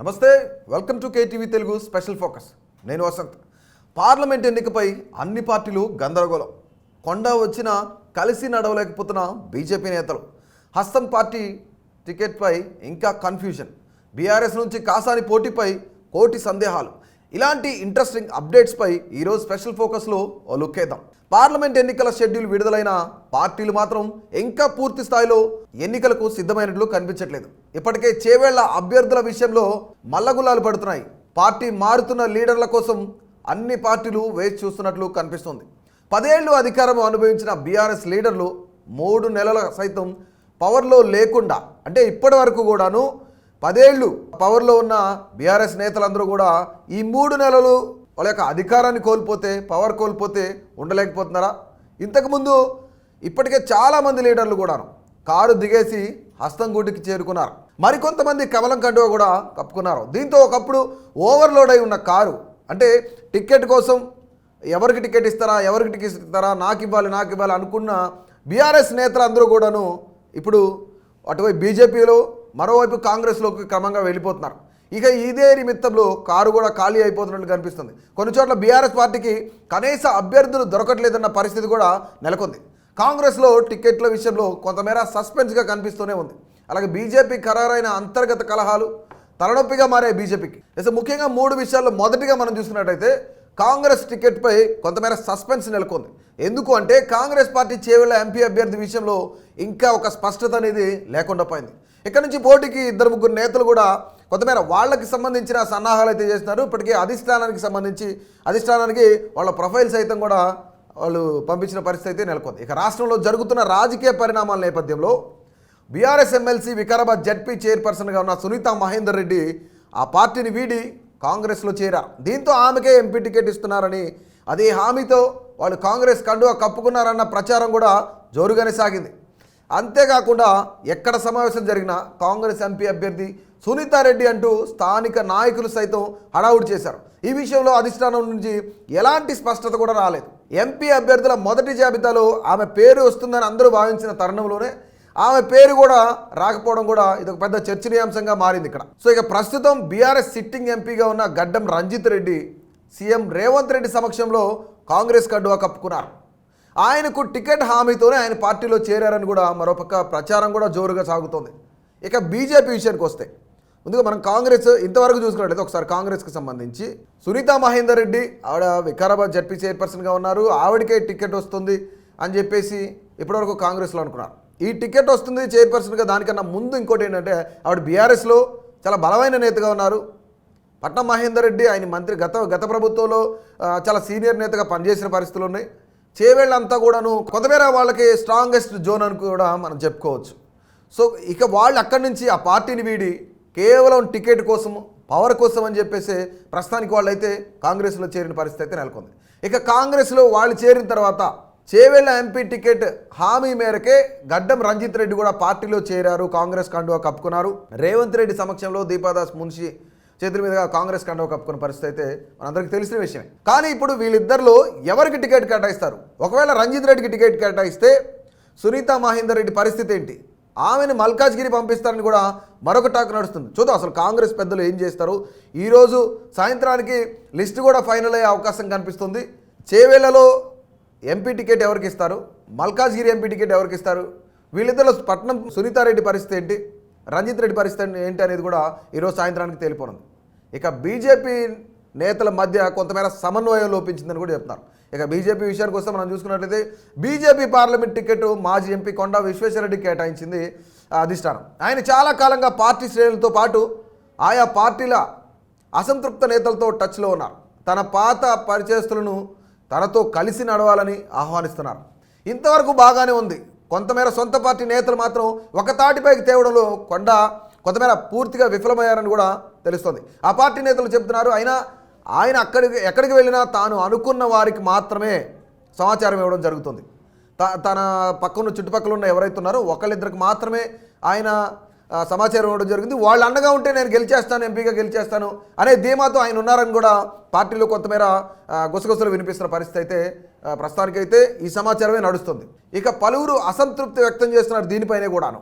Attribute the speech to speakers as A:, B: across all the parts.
A: నమస్తే, welcome to KTV Telugu special focus. నేను Vasant. Parliament ఎన్నికపై అన్ని పార్టీలు గందరగోళం. కొండ వచ్చినా కలిసి నడవలేకపోతున్న బీజేపీ నేతలు. హస్తం పార్టీ టికెట్పై ఇంకా కన్ఫ్యూజన్. బీఆర్ఎస్ నుంచి కాసాని పోటీపై కోటి సందేహాలు. ఇలాంటి ఇంట్రెస్టింగ్ అప్డేట్స్పై ఈరోజు స్పెషల్ ఫోకస్లో ఓ లుక్ వేద్దాం. పార్లమెంట్ ఎన్నికల షెడ్యూల్ విడుదలైన పార్టీలు మాత్రం ఇంకా పూర్తి స్థాయిలో ఎన్నికలకు సిద్ధమైనట్లు కనిపించట్లేదు. ఇప్పటికే చేవేళ్ల అభ్యర్థుల విషయంలో మల్లగుల్లాలు పడుతున్నాయి. పార్టీ మారుతున్న లీడర్ల కోసం అన్ని పార్టీలు వేచి చూస్తున్నట్లు కనిపిస్తుంది. 10 ఏళ్లు అధికారం అనుభవించిన బీఆర్ఎస్ లీడర్లు 3 నెలల సైతం పవర్లో లేకుండా, అంటే ఇప్పటి వరకు కూడాను 10 ఏళ్ళు పవర్లో ఉన్న బీఆర్ఎస్ నేతలందరూ కూడా ఈ 3 నెలలు వాళ్ళ యొక్క అధికారాన్ని కోల్పోతే, పవర్ కోల్పోతే ఉండలేకపోతున్నారా? ఇంతకుముందు ఇప్పటికే చాలామంది లీడర్లు కూడాను కారు దిగేసి హస్తం గూటికి చేరుకున్నారు. మరికొంతమంది కమలం కండువ కూడా కప్పుకున్నారు. దీంతో ఒకప్పుడు ఓవర్లోడ్ అయి ఉన్న కారు, అంటే టికెట్ కోసం ఎవరికి టికెట్ ఇస్తారా, నాకు ఇవ్వాలి అనుకున్న బీఆర్ఎస్ నేతలు అందరూ కూడాను ఇప్పుడు అటువైపు బీజేపీలో, మరోవైపు కాంగ్రెస్లోకి క్రమంగా వెళ్ళిపోతున్నారు. ఇక ఇదే నిమిత్తంలో కారు కూడా ఖాళీ అయిపోతున్నట్లు కనిపిస్తుంది. కొన్ని చోట్ల బీఆర్ఎస్ పార్టీకి కనీస అభ్యర్థులు దొరకట్లేదన్న పరిస్థితి కూడా నెలకొంది. కాంగ్రెస్లో టికెట్ల విషయంలో కొంతమేర సస్పెన్స్గా కనిపిస్తూనే ఉంది. అలాగే బీజేపీ ఖరారైన అంతర్గత కలహాలు తలనొప్పిగా మారాయి బీజేపీకి. అసలు ముఖ్యంగా 3 విషయాల్లో మొదటిగా మనం చూసుకున్నట్టయితే కాంగ్రెస్ టికెట్పై కొంతమేర సస్పెన్స్ నెలకొంది. ఎందుకు అంటే కాంగ్రెస్ పార్టీ చేవేళ్ల ఎంపీ అభ్యర్థి విషయంలో ఇంకా ఒక స్పష్టత అనేది లేకుండా పోయింది. ఇక్కడ నుంచి పోటీకి 2-3 నేతలు కూడా కొంతమేర వాళ్ళకి సంబంధించిన సన్నాహాలు అయితే చేస్తున్నారు. ఇప్పటికే అధిష్టానానికి వాళ్ళ ప్రొఫైల్ సైతం కూడా వాళ్ళు పంపించిన పరిస్థితి అయితే నెలకొంది. ఇక రాష్ట్రంలో జరుగుతున్న రాజకీయ పరిణామాల నేపథ్యంలో బీఆర్ఎస్ ఎమ్మెల్సీ వికారాబాద్ జడ్పీ చైర్పర్సన్గా ఉన్న సునీతా మహేందర్ రెడ్డి ఆ పార్టీని వీడి కాంగ్రెస్లో చేరారు. దీంతో ఆమెకే ఎంపీ టికెట్ ఇస్తున్నారని, అదే హామీతో వాళ్ళు కాంగ్రెస్ కండువా కప్పుకున్నారన్న ప్రచారం కూడా జోరుగానే సాగింది. అంతేకాకుండా ఎక్కడ సమావేశం జరిగినా కాంగ్రెస్ ఎంపీ అభ్యర్థి సునీతారెడ్డి అంటూ స్థానిక నాయకులు సైతం హడావుడి చేశారు. ఈ విషయంలో అధిష్టానం నుంచి ఎలాంటి స్పష్టత కూడా రాలేదు. ఎంపీ అభ్యర్థుల మొదటి జాబితాలో ఆమె పేరు వస్తుందని అందరూ భావించిన తరుణంలోనే ఆమె పేరు కూడా రాకపోవడం కూడా ఇదొక పెద్ద చర్చనీయాంశంగా మారింది ఇక్కడ. సో ఇక ప్రస్తుతం బీఆర్ఎస్ సిట్టింగ్ ఎంపీగా ఉన్న గడ్డం రంజిత్ రెడ్డి సీఎం రేవంత్ రెడ్డి సమక్షంలో కాంగ్రెస్ కండువా కప్పుకున్నారు. ఆయనకు టికెట్ హామీతోనే ఆయన పార్టీలో చేరారని కూడా మరోపక్క ప్రచారం కూడా జోరుగా సాగుతోంది. ఇక బీజేపీ విషయానికి వస్తే ముందుగా మనం కాంగ్రెస్ ఇంతవరకు చూసుకున్నట్లయితే ఒకసారి కాంగ్రెస్కి సంబంధించి సునీతా మహేందర్ రెడ్డి ఆవిడ వికారాబాద్ జడ్పీ చైర్పర్సన్గా ఉన్నారు. ఆవిడకే టికెట్ వస్తుంది అని చెప్పేసి ఇప్పటివరకు కాంగ్రెస్లో అనుకున్నారు. ఈ టికెట్ వస్తుంది చైర్పర్సన్గా, దానికన్నా ముందు ఇంకోటి ఏంటంటే ఆవిడ బీఆర్ఎస్లో చాలా బలమైన నేతగా ఉన్నారు. పట్నం మహేందర్ రెడ్డి ఆయన మంత్రి గత ప్రభుత్వంలో చాలా సీనియర్ నేతగా పనిచేసిన పరిస్థితులు ఉన్నాయి. చేవేళ్ళంతా కూడాను కొంతమేర వాళ్ళకి స్ట్రాంగెస్ట్ జోన్ అని కూడా మనం చెప్పుకోవచ్చు. సో ఇక వాళ్ళు అక్కడి నుంచి ఆ పార్టీని వీడి కేవలం టికెట్ కోసము, పవర్ కోసం అని చెప్పేసి ప్రస్తుతానికి వాళ్ళైతే కాంగ్రెస్లో చేరిన పరిస్థితి అయితే నెలకొంది. ఇక కాంగ్రెస్లో వాళ్ళు చేరిన తర్వాత చేవేళ్ల ఎంపీ టికెట్ హామీ మేరకే గడ్డం రంజిత్ రెడ్డి కూడా పార్టీలో చేరారు, కాంగ్రెస్ కండువా కప్పుకున్నారు. రేవంత్ రెడ్డి సమక్షంలో దీపాదాస్ మున్షి చేతుల మీదుగా కాంగ్రెస్ కండువా కప్పుకున్న పరిస్థితి అయితే మనందరికీ తెలిసిన విషయమే. కానీ ఇప్పుడు వీళ్ళిద్దరిలో ఎవరికి టికెట్ కేటాయిస్తారు? ఒకవేళ రంజిత్ రెడ్డికి టికెట్ కేటాయిస్తే సునీతా మహేందర్ రెడ్డి పరిస్థితి ఏంటి? ఆమెను మల్కాజ్గిరి పంపిస్తారని కూడా మరొక టాక్ నడుస్తుంది. చూద్దాం అసలు కాంగ్రెస్ పెద్దలు ఏం చేస్తారు. ఈరోజు సాయంత్రానికి లిస్టు కూడా ఫైనల్ అయ్యే అవకాశం కనిపిస్తుంది. చేవేళ్లలో ఎంపీ టికెట్ ఎవరికి ఇస్తారు, మల్కాజ్గిరి ఎంపీ టికెట్ ఎవరికి ఇస్తారు, వీళ్ళిద్దరిలో పట్నం సునీతారెడ్డి పరిస్థితి ఏంటి, రంజిత్ రెడ్డి పరిస్థితి ఏంటి అనేది కూడా ఈరోజు సాయంత్రానికి తేలిపోనుంది. ఇక బీజేపీ నేతల మధ్య కొంతమేర సమన్వయం లోపించిందని కూడా చెప్తున్నారు. ఇక బీజేపీ విషయానికి వస్తే మనం చూసుకున్నట్లయితే బీజేపీ పార్లమెంట్ టికెట్ మాజీ ఎంపీ కొండా విశ్వేశ్వరరెడ్డికి కేటాయించింది అధిష్టానం. ఆయన చాలా కాలంగా పార్టీ శ్రేణులతో పాటు ఆయా పార్టీల అసంతృప్త నేతలతో టచ్లో ఉన్నారు. తన పాత పరిచయస్తులను తనతో కలిసి నడవాలని ఆహ్వానిస్తున్నారు. ఇంతవరకు బాగానే ఉంది. కొంతమేర సొంత పార్టీ నేతలు మాత్రం ఒక తాటిపైకి తేవడంలో కొంతమేర పూర్తిగా విఫలమయ్యారని కూడా తెలుస్తుంది. ఆ పార్టీ నేతలు చెబుతున్నారు. ఆయన ఎక్కడికి వెళ్ళినా తాను అనుకున్న వారికి మాత్రమే సమాచారం ఇవ్వడం జరుగుతుంది. తన పక్కన చుట్టుపక్కల ఉన్న ఎవరైతే ఉన్నారో ఒకళ్ళిద్దరికి మాత్రమే ఆయన సమాచారం ఇవ్వడం జరిగింది. వాళ్ళు అండగా ఉంటే నేను గెలిచేస్తాను, ఎంపీగా గెలిచేస్తాను అనే ధీమాతో ఆయన ఉన్నారని కూడా పార్టీలో కొంతమేర గుసగుసలు వినిపిస్తున్న పరిస్థితి అయితే ప్రస్తుతానికైతే ఈ సమాచారమే నడుస్తుంది. ఇక పలువురు అసంతృప్తి వ్యక్తం చేస్తున్నారు దీనిపైనే కూడాను.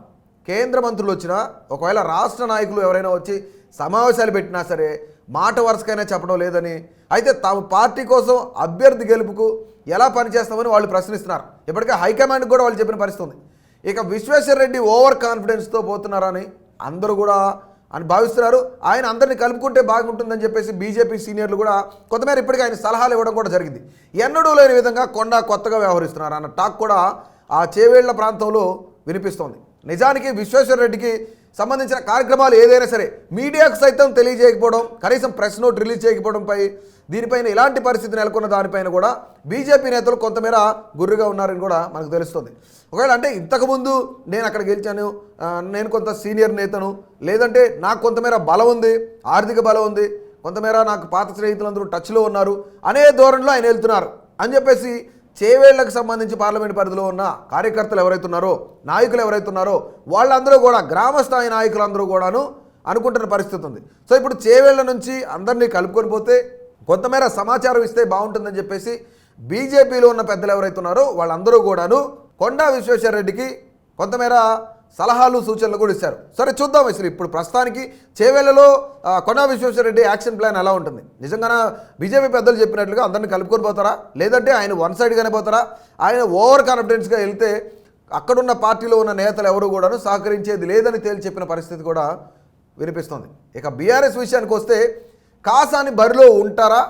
A: కేంద్ర మంత్రులు వచ్చినా, ఒకవేళ రాష్ట్ర నాయకులు ఎవరైనా వచ్చి సమావేశాలు పెట్టినా సరే మాట వరుసకైనా చెప్పడం లేదని, అయితే తాము పార్టీ కోసం అభ్యర్థి గెలుపుకు ఎలా పనిచేస్తామని వాళ్ళు ప్రశ్నిస్తున్నారు. ఇప్పటికే హైకమాండ్కి కూడా వాళ్ళు చెప్పిన పరిస్థితి ఉంది. ఇక విశ్వేశ్వర్ రెడ్డి ఓవర్ కాన్ఫిడెన్స్తో పోతున్నారని అందరూ కూడా అని భావిస్తున్నారు. ఆయన అందరినీ కలుపుకుంటే బాగుంటుందని చెప్పేసి బీజేపీ సీనియర్లు కూడా కొంతమేర ఇప్పటికీ ఆయన సలహాలు ఇవ్వడం కూడా జరిగింది. ఎన్నడూ లేని విధంగా కొండా కొత్తగా వ్యవహరిస్తున్నారు అన్న టాక్ కూడా ఆ చేవేళ్ల ప్రాంతంలో వినిపిస్తోంది. నిజానికి విశ్వేశ్వర్ రెడ్డికి సంబంధించిన కార్యక్రమాలు ఏదైనా సరే మీడియాకు సైతం తెలియజేయకపోవడం, కనీసం ప్రెస్ నోట్ రిలీజ్ చేయకపోవడంపై దీనిపైన ఇలాంటి పరిస్థితి నెలకొన్న దానిపైన కూడా బీజేపీ నేతలు కొంతమేర గుర్రుగా ఉన్నారని కూడా మనకు తెలుస్తుంది. ఒకవేళ అంటే ఇంతకుముందు నేను అక్కడ గెలిచాను, నేను కొంత సీనియర్ నేతను, లేదంటే నాకు కొంతమేర బలం ఉంది, ఆర్థిక బలం ఉంది, కొంతమేర నాకు పాత స్నేహితులందరూ టచ్లో ఉన్నారు అనే ధోరణిలో ఆయన వెళ్తున్నారు అని చెప్పేసి చేవేళ్లకు సంబంధించి పార్లమెంట్ పరిధిలో ఉన్న కార్యకర్తలు ఎవరైతే ఉన్నారో, నాయకులు ఎవరైతే ఉన్నారో వాళ్ళందరూ కూడా గ్రామస్థాయి నాయకులందరూ కూడాను అనుకుంటున్న పరిస్థితి ఉంది. సో ఇప్పుడు చేవేళ్ల నుంచి అందరినీ కలుపుకొని పోతే కొంతమేర సమాచారం ఇస్తే బాగుంటుందని చెప్పేసి బీజేపీలో ఉన్న పెద్దలు ఎవరైతే ఉన్నారో వాళ్ళందరూ కూడాను కొండా విశ్వేశ్వర్ రెడ్డికి కొంతమేర సలహాలు సూచనలు కూడా ఇచ్చారు. సరే చూద్దాం అసలు ఇప్పుడు ప్రస్తుతానికి చేవేళ్లలో కొండా విశ్వేశ్వర రెడ్డి యాక్షన్ ప్లాన్ ఎలా ఉంటుంది. నిజంగానే బీజేపీ పెద్దలు చెప్పినట్లుగా అందరినీ కలుపుకొని పోతారా, లేదంటే ఆయన వన్ సైడ్గానే పోతారా, ఆయన ఓవర్ కాన్ఫిడెన్స్గా వెళ్తే అక్కడున్న పార్టీలో ఉన్న నేతలు ఎవరు కూడాను సహకరించేది లేదని తేల్చి చెప్పిన పరిస్థితి కూడా వినిపిస్తుంది. ఇక బీఆర్ఎస్ విషయానికి వస్తే కాసాని బరిలో ఉంటారా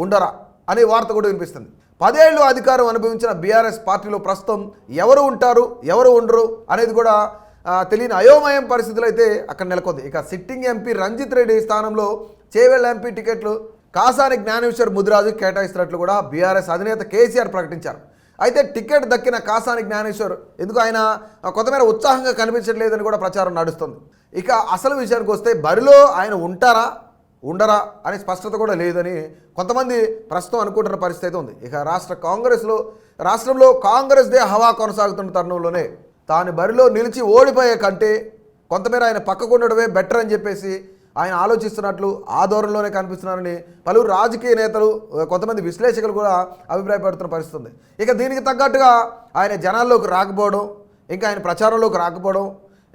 A: ఉండరా అనే వార్త కూడా వినిపిస్తుంది. 10 ఏళ్ళు అధికారం అనుభవించిన బీఆర్ఎస్ పార్టీలో ప్రస్తుతం ఎవరు ఉంటారు ఎవరు ఉండరు అనేది కూడా తెలియని అయోమయం పరిస్థితులు అయితే అక్కడ నెలకొంది. ఇక సిట్టింగ్ ఎంపీ రంజిత్ రెడ్డి స్థానంలో చేవేళ్ల ఎంపీ టికెట్లు కాసాని జ్ఞానేశ్వర్ ముదిరాజు కేటాయిస్తున్నట్లు కూడా బీఆర్ఎస్ అధినేత కేసీఆర్ ప్రకటించారు. అయితే టికెట్ దక్కిన కాసాని జ్ఞానేశ్వర్ ఎందుకు ఆయన కొంతమేర ఉత్సాహంగా కనిపించట్లేదని కూడా ప్రచారం నడుస్తుంది. ఇక అసలు విషయానికి వస్తే బరిలో ఆయన ఉంటారా ఉండరా అనే స్పష్టత కూడా లేదని కొంతమంది ప్రస్తుతం అనుకుంటున్న పరిస్థితి ఉంది. ఇక రాష్ట్రంలో కాంగ్రెస్దే హవా కొనసాగుతున్న తరుణంలోనే తాను బరిలో నిలిచి ఓడిపోయే కంటే కొంతమేర ఆయన పక్కకు ఉండడమే బెటర్ అని చెప్పేసి ఆయన ఆలోచిస్తున్నట్లు ఆ ధోరణిలోనే కనిపిస్తున్నారని పలువురు రాజకీయ నేతలు, కొంతమంది విశ్లేషకులు కూడా అభిప్రాయపడుతున్న పరిస్థితి ఉంది. ఇక దీనికి తగ్గట్టుగా ఆయన జనాల్లోకి రాకపోవడం, ఇంకా ఆయన ప్రచారంలోకి రాకపోవడం,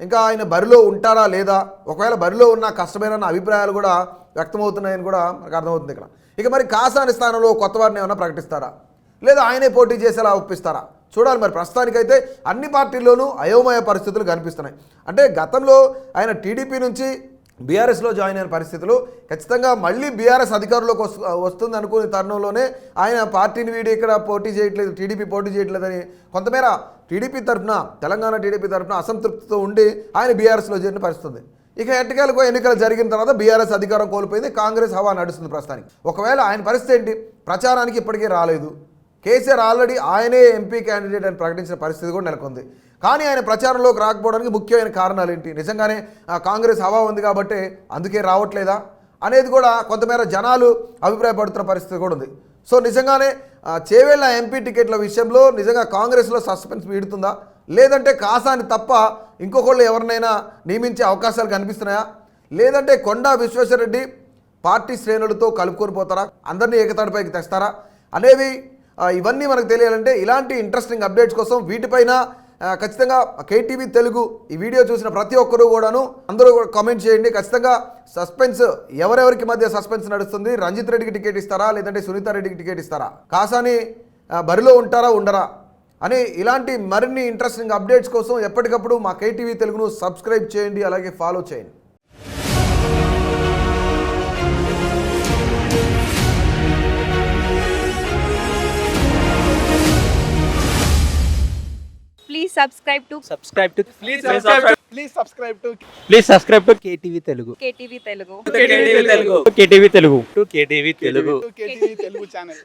A: ఇంకా ఆయన బరిలో ఉంటారా లేదా, ఒకవేళ బరిలో ఉన్న కష్టమేనన్న అభిప్రాయాలు కూడా వ్యక్తమవుతున్నాయని కూడా మనకు అర్థమవుతుంది ఇక్కడ. ఇక మరి కాసాని స్థానంలో కొత్త వారిని ఏమైనా ప్రకటిస్తారా, లేదా ఆయనే పోటీ చేసేలా ఒప్పిస్తారా చూడాలి. మరి ప్రస్తుతానికైతే అన్ని పార్టీల్లోనూ అయోమయ పరిస్థితులు కనిపిస్తున్నాయి. అంటే గతంలో ఆయన టీడీపీ నుంచి బీఆర్ఎస్లో జాయిన్ అయిన పరిస్థితులు ఖచ్చితంగా మళ్ళీ బీఆర్ఎస్ అధికారంలోకి వస్తుంది అనుకునే తరుణంలోనే ఆయన పార్టీని వీడి ఇక్కడ పోటీ చేయట్లేదు, టీడీపీ పోటీ చేయట్లేదని కొంతమేర టీడీపీ తరఫున, తెలంగాణ టీడీపీ తరఫున అసంతృప్తితో ఉండి ఆయన బీఆర్ఎస్లో చేరిన పరిస్థితి ఉంది. ఇక ఎట్టకేలకు ఎన్నికలు జరిగిన తర్వాత బీఆర్ఎస్ అధికారం కోల్పోయింది, కాంగ్రెస్ హవా నడుస్తుంది ప్రస్తుతానికి. ఒకవేళ ఆయన పరిస్థితి ఏంటి, ప్రచారానికి ఇప్పటికీ రాలేదు. కేసీఆర్ ఆల్రెడీ ఆయనే ఎంపీ క్యాండిడేట్ అని ప్రకటించిన పరిస్థితి కూడా నెలకొంది. కానీ ఆయన ప్రచారంలోకి రాకపోవడానికి ముఖ్యమైన కారణాలు ఏంటి, నిజంగానే కాంగ్రెస్ హవా ఉంది కాబట్టి అందుకే రావట్లేదా అనేది కూడా కొంతమేర జనాలు అభిప్రాయపడుతున్న పరిస్థితి కూడా ఉంది. సో నిజంగానే చేవేళ్ల ఎంపీ టికెట్ల విషయంలో నిజంగా కాంగ్రెస్లో సస్పెన్స్ వీడుతుందా, లేదంటే కాసాని తప్ప ఇంకొకళ్ళు ఎవరినైనా నియమించే అవకాశాలు కనిపిస్తున్నాయా, లేదంటే కొండా విశ్వేశ్వర రెడ్డి పార్టీ శ్రేణులతో కలుపుకొని పోతారా, అందరినీ ఏకతాటిపైకి తెస్తారా అనేవి ఇవన్నీ మనకు తెలియాలంటే ఇలాంటి ఇంట్రెస్టింగ్ అప్డేట్స్ కోసం వీటిపైన ఖచ్చితంగా కేటీవీ తెలుగు ఈ వీడియో చూసిన ప్రతి ఒక్కరూ కూడాను అందరూ కామెంట్ చేయండి. ఖచ్చితంగా సస్పెన్స్ ఎవరెవరికి మధ్య సస్పెన్స్ నడుస్తుంది, రంజిత్ రెడ్డికి టికెట్ ఇస్తారా, లేదంటే సునీతా రెడ్డికి టికెట్ ఇస్తారా, కాసాని బరిలో ఉంటారా ఉండరా అని ఇలాంటి మరిన్ని ఇంట్రెస్టింగ్ అప్డేట్స్ కోసం ఎప్పటికప్పుడు మా కేటీవీ తెలుగును సబ్స్క్రైబ్ చేయండి, అలాగే ఫాలో చేయండి.
B: Please subscribe to
C: KTV Telugu.
B: KTV Telugu.
C: KTV Telugu channel.